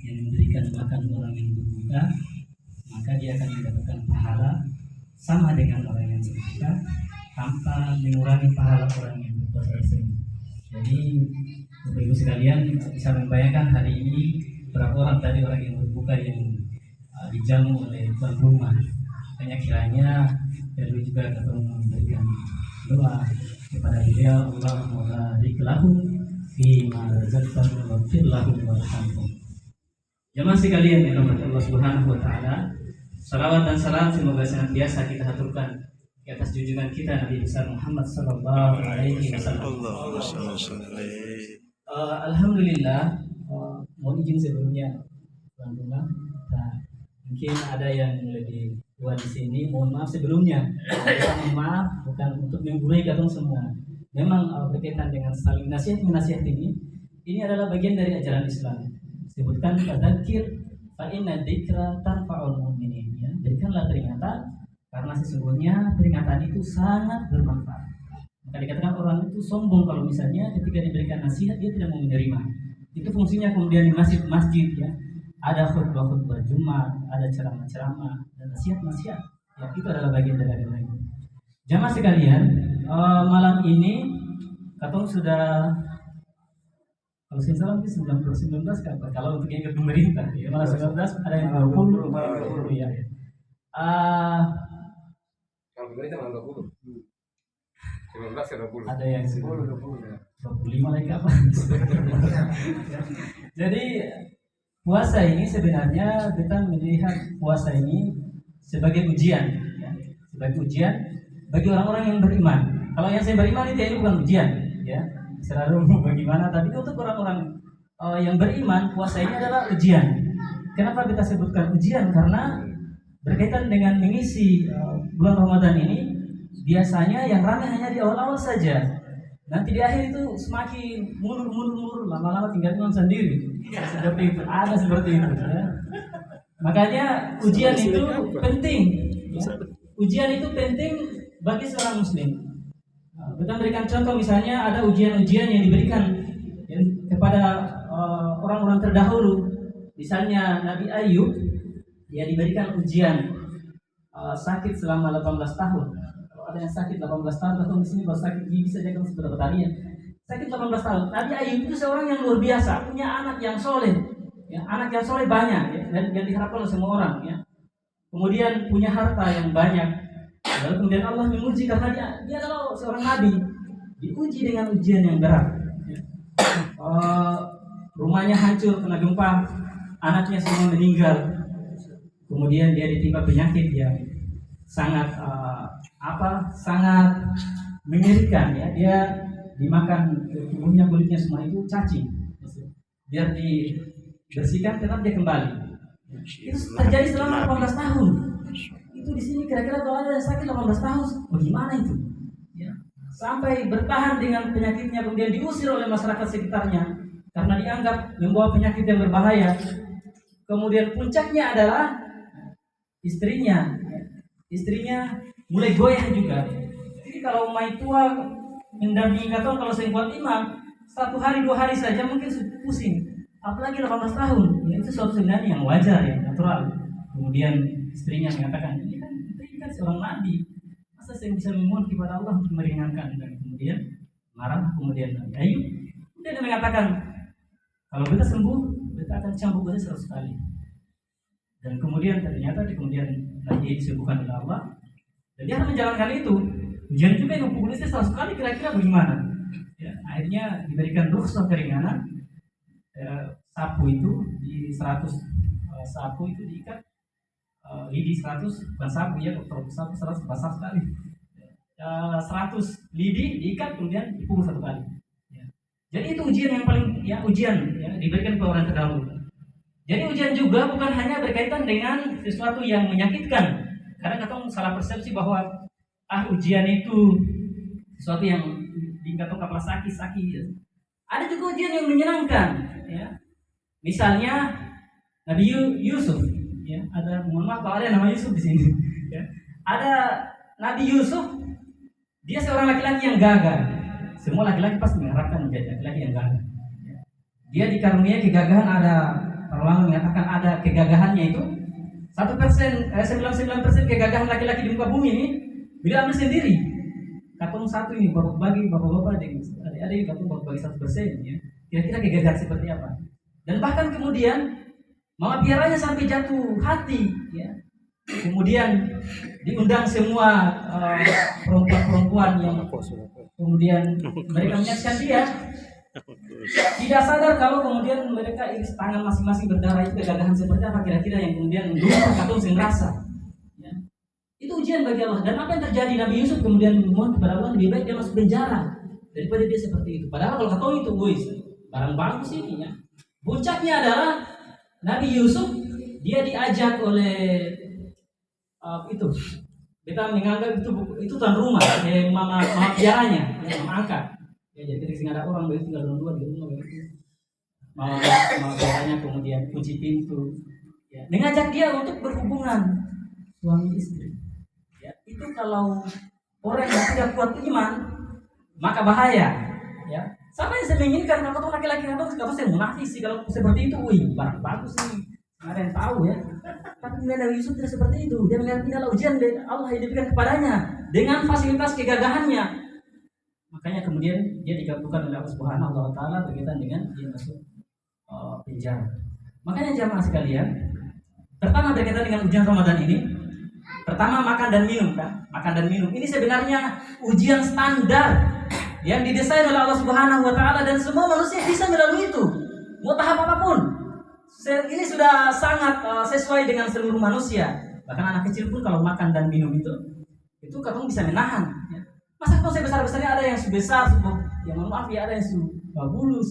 yang memberikan makan orang yang berbuka, maka dia akan mendapatkan pahala sama dengan orang yang berbuka tanpa mengurangi pahala orang yang berpuasa tersebut. Jadi Bapak Ibu sekalian bisa membayangkan hari ini berapa orang tadi orang yang berbuka yang dijamu oleh tuan rumah. Hanya kiranya perlu juga ketemu memberikan doa kepada beliau, Allahumma barik lahu fi ma razaqtahu wa fir lahu warhamhu. Jemaah sekalian yang dirahmati Allah Subhanahu wa taala, salawat dan salam semoga senantiasa kita haturkan di atas junjungan kita Nabi besar Muhammad sallallahu alaihi wasallam. Alhamdulillah, mohon izin sebelumnya tuan rumah. Nah, mungkin ada yang lebih tua di sini, mohon maaf sebelumnya. Mohon maaf bukan untuk menggurui katong semua. Memang berkaitan dengan saling nasihat menasihat ini adalah bagian dari ajaran Islam. Sebutkan fadzakir fa inna dzikra tanfa'ul mu'minin, ya. Berikanlah peringatan karena sesungguhnya peringatan itu sangat bermanfaat. Maka dikatakan orang itu sombong kalau misalnya ketika diberikan nasihat dia tidak mau menerima. Itu fungsinya kemudian di masjid ya. Ada khutbah-khutbah Jumat, ada ceramah-ceramah dan nasihat-nasihat. Ya, itu adalah bagian dari agama ini. Jamaah sekalian, malam ini katong sudah kalau saya salah mungkin 19 kan, kalau untuk yang ke pemerintah ya, malah 19 ada yang 20 ya. Kalau pemerintah malah 20. 19 ke 20. Ada yang 10, 25 lagi apa? Jadi puasa ini sebenarnya kita melihat puasa ini sebagai ujian, ya. Sebagai ujian bagi orang-orang yang beriman. Kalau yang saya beriman itu ini bukan ujian, ya. Selalu bagaimana, tapi untuk orang-orang yang beriman puasa ini adalah ujian. Kenapa kita sebutkan ujian? Karena berkaitan dengan mengisi bulan Ramadan ini biasanya yang ramai hanya di awal-awal saja. Nanti di akhir itu semakin mundur, lama-lama tinggal imam sendiri. Seperti itu, ada seperti itu. Ya. Makanya ujian itu penting. Ya. Ujian itu penting bagi seorang muslim. Kita berikan contoh misalnya ada ujian-ujian yang diberikan kepada orang-orang terdahulu. Misalnya Nabi Ayub, dia diberikan ujian sakit selama 18 tahun. Kalau ada yang sakit 18 tahun atau di sini baru sakit gigi saja kan sudah bertanya. Sakit 18 tahun. Nabi Ayub itu seorang yang luar biasa, punya anak yang soleh. Ya, anak yang soleh banyak ya, dan yang diharapkan oleh semua orang ya. Kemudian punya harta yang banyak. Lalu kemudian Allah menguji karena dia adalah seorang nabi, diuji dengan ujian yang berat. Ya. Rumahnya hancur kena gempa, anaknya semua meninggal. Kemudian dia ditimpa penyakit yang sangat sangat mengerikan ya. Dia dimakan tubuhnya, kulitnya semua itu cacing. Biar dibersihkan tetap dia kembali. Itu terjadi selama 18 tahun. Itu di sini kira-kira kalau ada yang sakit 18 tahun, bagaimana itu? Ya. Sampai bertahan dengan penyakitnya, kemudian diusir oleh masyarakat sekitarnya karena dianggap membawa penyakit yang berbahaya. Kemudian puncaknya adalah istrinya. Istrinya mulai goyah juga. Jadi kalau mai tua mendampingi katong, kalau saya buat imam 1 hari 2 hari saja mungkin pusing. Apalagi 18 tahun. Ya, itu suatu sebenarnya yang wajar ya, natural. Kemudian istrinya mengatakan, ini kan seorang nabi, masa saya bisa memohon kepada Allah untuk meringankan? Dan kemudian marah, kemudian Nabi Ayub dia mengatakan, kalau kita sembuh, kita akan cambuk saja 100 kali. Dan kemudian ternyata di kemudian Nabi Ayub disembuhkan oleh Allah, dan dia harus menjalankan itu. Ujian juga yang memukul istri 100 kali, kira-kira bagaimana? Ya, akhirnya diberikan rukhsah keringanan. Sapu itu di 100 sapu itu diikat. Lidi 100 bukan sapu ya, kalau sapu 100 basah sekali. 100 lidi diikat kemudian dipukul 1 kali. Ya. Jadi itu ujian yang paling ujian ya, diberikan kepada orang terdahulu. Jadi ujian juga bukan hanya berkaitan dengan sesuatu yang menyakitkan. Karena kita salah persepsi bahwa ujian itu sesuatu yang dikatakan kepala sakit. Ya. Ada juga ujian yang menyenangkan. Ya. Misalnya Nabi Yusuf. Ya, ada, mohon maaf kalau ada nama Yusuf di sini. Ya. Ada Nabi Yusuf, dia seorang laki-laki yang gagah. Semua laki-laki pasti mengharapkan menjadi laki-laki yang gagah. Ya. Dia dikaruniai kegagahan, ada Lama mengatakan ada kegagahannya itu 1%, 99% kegagahan laki-laki di muka bumi ini bila ambil sendiri. Katong satu ini bapak-bapak dengan adik-adik katong bagi 1%, ya. Kira-kira kegagalan seperti apa? Dan bahkan kemudian mama piaranya sampai jatuh hati, ya. Kemudian diundang semua perempuan-perempuan yang kemudian mereka menyaksikan dia. Tidak sadar kalau kemudian mereka iris tangan masing-masing berdarah. Itu kegagahan seperti apa kira-kira yang kemudian mendukung katong sing rasa, ya. Itu ujian bagi Allah. Dan apa yang terjadi, Nabi Yusuf kemudian memohon kepada Allah, lebih baik dia masuk penjara daripada dia seperti itu. Padahal kalau katong itu barang bagus ini, ya. Puncaknya adalah Nabi Yusuf dia diajak oleh itu kita menganggap itu tuan rumah, mama piaranya, mama angkat. Ya, jadi ketika ada orang begitu tinggal dua di rumah begitu, mama piaranya kemudian kunci pintu, ya, mengajak dia untuk berhubungan suami istri. Ya, itu kalau orang yang tidak kuat iman maka bahaya. Ya, sama yang saya inginkan kalau laki-laki atau saya munafik sih kalau seperti itu, barang bagus nih, nggak ada yang tahu, ya. Tapi Nabi Yusuf tidak seperti itu. Dia mengerti adalah ujian dari Allah yang diberikan kepadanya dengan fasilitas kegagahannya. Makanya kemudian dia digabungkan oleh Allah Subhanahu wa taala berkaitan dengan dia masuk penjara. Makanya jamaah sekalian, pertama berkaitan dengan ujian Ramadan ini, pertama makan dan minum, kan? Makan dan minum. Ini sebenarnya ujian standar yang didesain oleh Allah Subhanahu wa taala dan semua manusia bisa melalui itu. Mau tahap apapun. Ini sudah sangat sesuai dengan seluruh manusia. Bahkan anak kecil pun kalau makan dan minum itu katong bisa menahan, ya. Masa kalau saya besar-besarnya ada yang sebesar, yang maaf ya, ada yang bulu,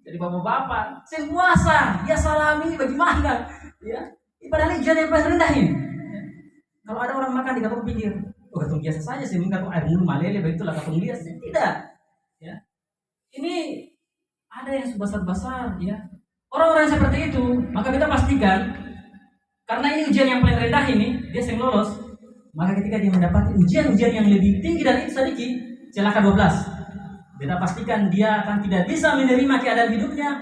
jadi bapak-bapak, saya puasa, ya salami bagaimana, ya. Padahal ujian yang paling rendah ini. Ya. Kalau ada orang makan di katong pikir, katong biasa saja, saya minta air mulu malele, begitulah katong lihat, tidak, ya. Ini ada yang sebesar-besar, ya. Orang-orang seperti itu, maka kita pastikan karena ini ujian yang paling rendah ini, dia sering lolos. Maka ketika dia mendapati ujian-ujian yang lebih tinggi dari itu sedikit, celaka 12. Kita pastikan dia akan tidak bisa menerima keadaan hidupnya.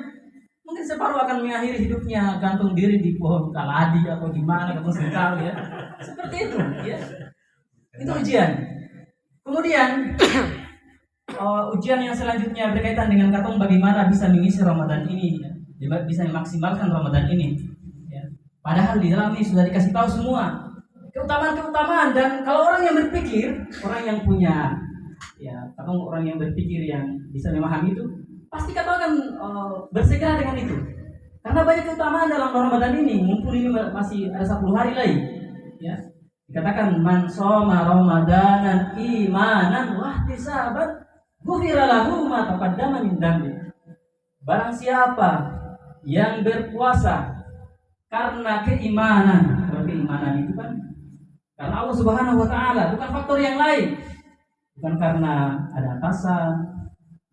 Mungkin separuh akan mengakhiri hidupnya gantung diri di pohon kaladi atau di mana atau sengkal, ya. Seperti itu, ya. Itu ujian. Kemudian ujian yang selanjutnya berkaitan dengan katong bagaimana bisa mengisi Ramadan ini, ya. Bisa memaksimalkan Ramadan ini, ya. Padahal di dalam ini sudah dikasih tahu semua keutamaan-keutamaan, dan kalau orang yang berpikir, orang yang punya, ya, atau orang yang berpikir yang bisa memahami itu, pasti kita akan bersegera dengan itu. Karena banyak keutamaan dalam Ramadan ini, mumpung ini masih ada 10 hari lagi, ya. Dikatakan man shoma ramadanan imanan wahtisaban ghufira lahu ma taqaddama min dambi. Barang siapa yang berpuasa karena keimanan, keimanan itu kan karena Allah Subhanahu wa taala, bukan faktor yang lain. Bukan karena ada atasan,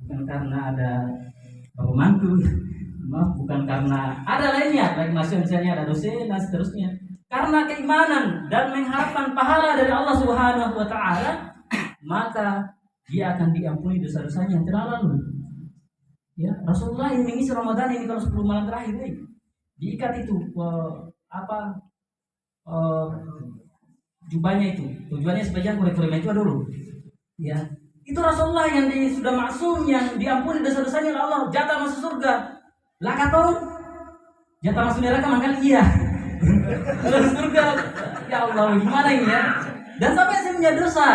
bukan karena ada pembantu, bukan karena ada lainnya, lagi misalnya ada dosen dan seterusnya. Karena keimanan dan mengharapkan pahala dari Allah Subhanahu wa taala, maka dia akan diampuni dosa-dosanya yang telah lalu. Ya, Rasulullah yang mengisi Ramadan ini kalau 10 malam terakhir diikat itu jubahnya itu, tujuannya sebagian kulit-kulitnya itu dulu, ya. Itu Rasulullah yang sudah maksum, yang diampuni dosa-dosanya oleh Allah, jatah masuk surga. Lah katong jatah masuk neraka mangkal iya. Masuk surga. Ya Allah, gimana ini, ya? Dan sampai saya punya dosa.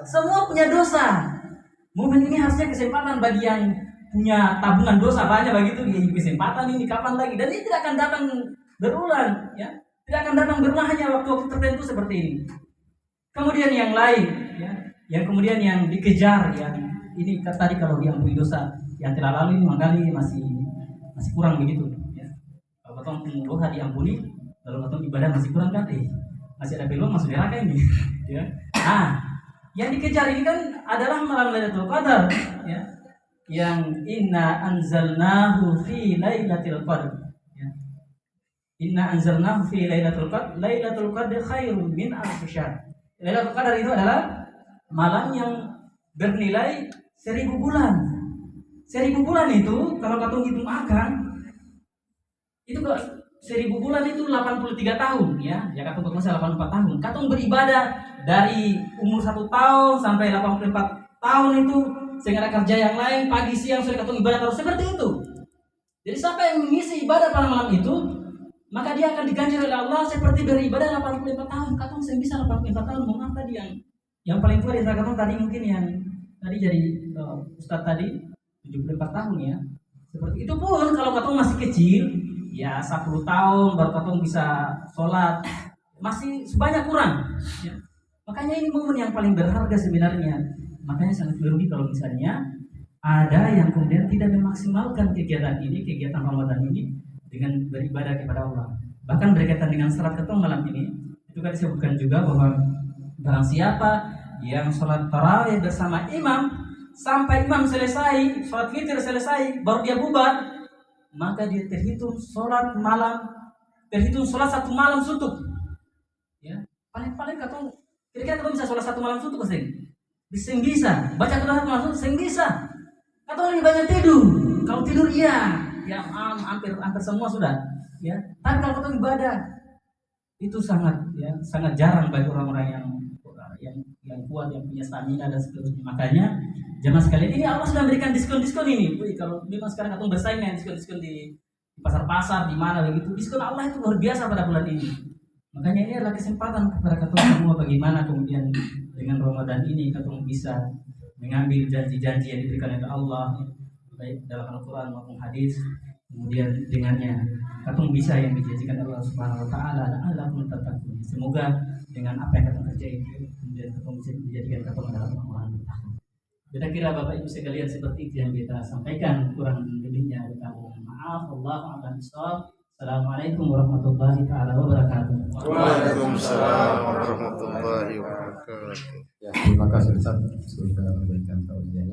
Semua punya dosa. Momen ini harusnya kesempatan bagi yang punya tabungan dosa banyak begitu, kesempatan ini kapan lagi, dan ini tidak akan datang berulang, ya. Tidak akan datang berulang hanya waktu-waktu tertentu seperti ini. Kemudian yang lain, ya, yang kemudian yang dikejar, yang ini tadi kalau diampuni dosa yang telah lalu ini mangkali masih kurang begitu, ya. Kalau katong dosa diampuni, lalu katong ibadah masih kurang kan, masih ada peluang masuk neraka ini, ya. Yang dikejar ini kan adalah malam Lailatul Qadar, ya. Yang inna anzalnahu fi lailatul qadar, ya. Inna anzalnahu fi lailatul qadar, lailatul qadar khairun min alf syahr. Lailatul Qadar itu adalah malam yang bernilai 1000 bulan. 1000 bulan itu kalau katong hitung akan Itu kok 1000 bulan itu 83 tahun ya. Ya katong bermasa 84 tahun. Katong beribadah dari umur 1 tahun sampai 84 tahun itu, sehingga ada kerja yang lain, pagi siang sore katong ibadah terus seperti itu. Jadi siapa yang mengisi ibadah pada malam itu, maka dia akan diganjar oleh Allah seperti beribadah 84 tahun. Katong sing bisa 84 tahun. Mohon maaf tadi yang paling tua di antara katong tadi mungkin yang tadi jadi Ustadz tadi 74 tahun ya. Seperti itu pun kalau katong masih kecil, ya 10 tahun baru katong bisa sholat, masih sebanyak kurang ya. Makanya ini momen yang paling berharga sebenarnya. Makanya sangat merugi kalau misalnya ada yang kemudian tidak memaksimalkan kegiatan ini, kegiatan Ramadan ini dengan beribadah kepada Allah. Bahkan berkaitan dengan salat ketong malam ini, itu kan disebutkan juga bahwa barang siapa yang sholat tarawih bersama imam sampai imam selesai, sholat witir selesai, baru dia bubar, maka dia terhitung sholat malam, terhitung sholat 1 malam suntuk. Ya, paling katong kira-kira katong bisa sholat 1 malam suntuk sing? Bisa. Baca Quran 1 malam suntuk sing bisa. Katong lebih banyak tidur. Kalau tidur iya, ya hampir semua sudah. Ya, tapi kalau katong ibadah itu sangat jarang bagi orang-orang yang kuat, yang punya stamina dan seterusnya. Makanya jamaah sekalian, ini Allah sudah memberikan diskon-diskon ini. Wih, kalau memang sekarang katong bersaing dengan diskon-diskon di pasar-pasar di mana begitu, diskon Allah itu luar biasa pada bulan ini. Makanya ini adalah kesempatan kepada katong semua bagaimana kemudian dengan Ramadan ini katong bisa mengambil janji-janji yang diberikan oleh Allah baik dalam Al-Quran maupun hadis. Kemudian dengannya katong bisa yang dijanjikan Allah Subhanahu wa taala, la'allakum tattaqun. Semoga dengan apa yang katong kerjain kemudian katong bisa dijadikan katong adalah orang-orang bertakwa. Kira-kira Bapak Ibu sekalian seperti itu yang kita sampaikan, kurang lebihnya kita mohon maaf. Wallahu a'lam bishawab. Assalamualaikum warahmatullahi taala wabarakatuh. Waalaikumsalam warahmatullahi wabarakatuh. Ya, terima kasih Ustaz sudah memberikan tausiahnya.